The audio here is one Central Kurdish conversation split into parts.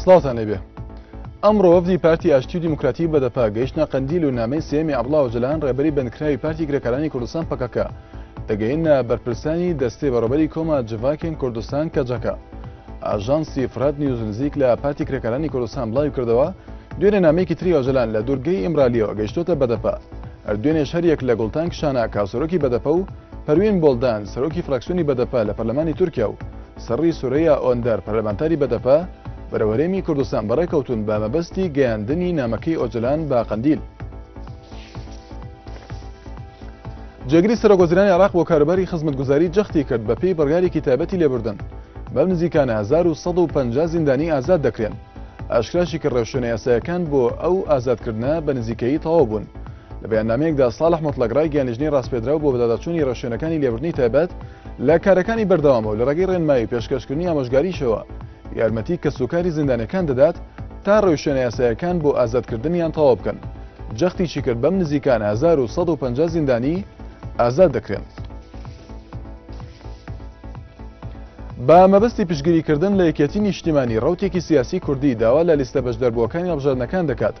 سڵاوتان لێبێ. ئەمڕۆ وەفدی پارتی ئاشتی و دیموکراتی بەدەپا گەیشتە قەندیل و نامەی سێمی عەبدوڵڵا ئۆجەلان ڕێبەری بەندکراوی پارتی گرێکارانی کوردستان پەکەکە دەگەیەنە بەرپرسانی دەستەی بەڕێوەبەری کۆما جڤاکێن کوردستان کەجەکە. ئاژانسی فرات نیوز نزیک لە پارتی گرێکارانی کوردستان بڵاوی کردەوە دوێنێ نامەیەکی تری ئۆجەلان لە دوورگەی ئیمرالیەوە گەیشتۆتە بەدەپا. دوێنێ هەریەک لە گوڵتان کشانە کاسۆرۆکی بەدەپە و پەروین بۆڵدان سەرۆکی فراکسیۆنی بەدەپا لە پەرلەمانی تورکیا و سەڕی سورەیە ئۆندەر پەرلەمانتاری بەدەپا بەرەوەرێمی کوردستان بەڕێکەوتون بە مەبەستی گەیاندنی نامەکەی ئۆجەلان بە قەندیل. جێگری سەرۆکوەزیرانی عێراق بۆ کاروباری خزمەتگوزاری جەختی کرد بە پێی بڕیارێکی تایبەتی لێبوردن. بەم نزیکانە 1150 زیندانی ئازاد دەکرێن. ئاشکراشی کرد ڕێوشوێنە یاساییەکان بۆ ئەو ئازادکردنە بە نزیکەیی تەواو بوون. لە بەیاننامەیەکدا ساڵح مۆتڵەقڕای گیانلێژنەی ڕاستپێدراو بۆ بەداداچوونی ڕێوشوێنەکانی لێبوردنی تایبەت لە کارەکانی بەردەوامە و لە ڕێگەی ڕێنمایی پێشکەشکردنی ئامۆژگاریشەوە یارمەتی کەسوکاری زیندانەکان دەدات تا ڕێوشوێنە یاساییەکان بۆ ئازادکردنیان تەواو بکەن. جەختیشی کرد بەم نزیکانە 1150 زیندانی ئازاد دەکرێن. بە مەبەستی پشتگیریکردن لە یەکێتی نیشتیمانی ڕەوتێکی سیاسی کوردی داوا لە لیستە بەشدەربووەکانی هەڵبژاردنەکان دەکات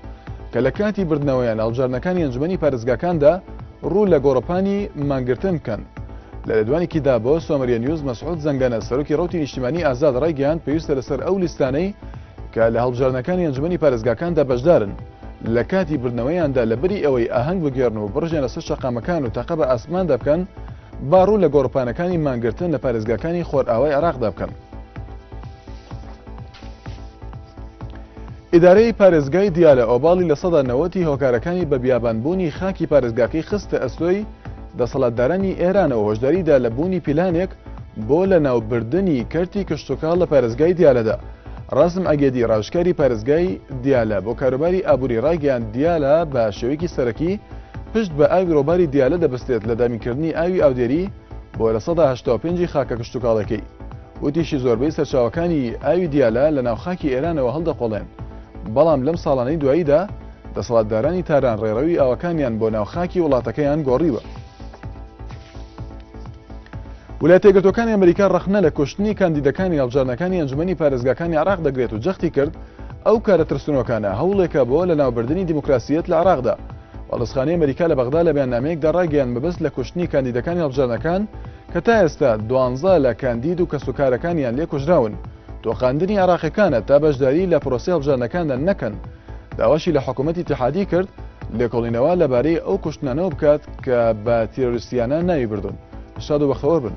کە لە کاتی بردنەوەیان هەڵبژاردنەکانی ئەنجومەنی پارێزگاکاندا ڕوو لە گۆڕەپانی مانگرتن بکەن. لە لێدوانێکیدا بۆ سۆمەریە نیوز مەسعود زەنگانە سەرۆکی ڕەوتی نیشتیمانی ئازاد ڕایگەیاند پێویستە لەسەر ئەو لیستانەی کە لە هەڵبژاردنەکانی ئەنجومەنی پارێزگاکاندا بەشدارن لە کاتی بردنەوەیاندا لەبەری ئەوەی ئاهەنگ بگێڕن و بڕژێن لەسەر شەقامەکان و تاقە بە ئاسماندا بکەن با ڕوو لە گۆڕپانەکانی مانگرتن لە پارێزگاکانی خۆرئاوای عێراقدا بکەن. ئیدارەی پارێزگای دیالە ئۆباڵی لە سەدا 90 هۆکارەکانی بە بیابانبوونی خاکی پارێزگاکەی خستە ئەستۆی دەسەڵاتدارانی ئێرانەوە هۆشداریدا لە بوونی پیلانێک بۆ لە ناوبردننی کەرتی کشتتوکاڵ لە پارێزگای دیالەدا. ڕاسم ئەگێدی ڕاوشکاری پارێزگای دیالە بۆ کاروباری ئابووری ڕایگەیاند دیالە بە شێوەیەکی سەرەکی پشت بە ئاوی ڕۆباری دیالە دەبستێت لە دامینکردنی ئاوی ئاودێری بۆ لە 85 خاکە کشتتوکاڵەکەی. وتیشی زۆربەی سەرچاوەکانی ئاوی دیالە لە ناوخاکی ئێرانەوە هەڵدەقۆڵێن. بەڵام لەم ساڵانەی دواییدا دەسەڵاتدارانی تاران ڕێڕەوی ئاوەکانیان بۆ ناوخاکی وڵاتەکەیان گۆڕیوە. ویلایەتە یەکگرتووەکانی ئەمریکا ڕەخنە لە کوشتنی کاندیدەکانی هەڵبژاردنەکانی ئەنجومەنی پارێزگاکانی عێراق دەگرێت و جەختی کرد ئەو کارە ترسنۆکانە هەوڵێکە بۆ لە ناوبردننی دیموکراسیەت لە عێراقدا. وەڵسخانەی ئەمریکا لە بەغدا لە بەیاننامەیەکدا ڕاگەیاند مەبەست لە کوشتنی کاندیدەکانی هەڵبژاردنەکان کە تا ئێستا 12 لە کاندید و کەسوکارەکانیان لێ کوژراون تۆقاندنی عێراقیەکانە تا بەشداری لە پرۆسەی هەڵبژاردنەکاندا نەکەن. داواشی لە حکوومەتی اتحادی کرد لێکۆڵینەوە لەبارەی ئەو کوشتنانەوە بکات کە بە تیرۆریستیانە ناوی بردون. شاد و بەختەوەر بن.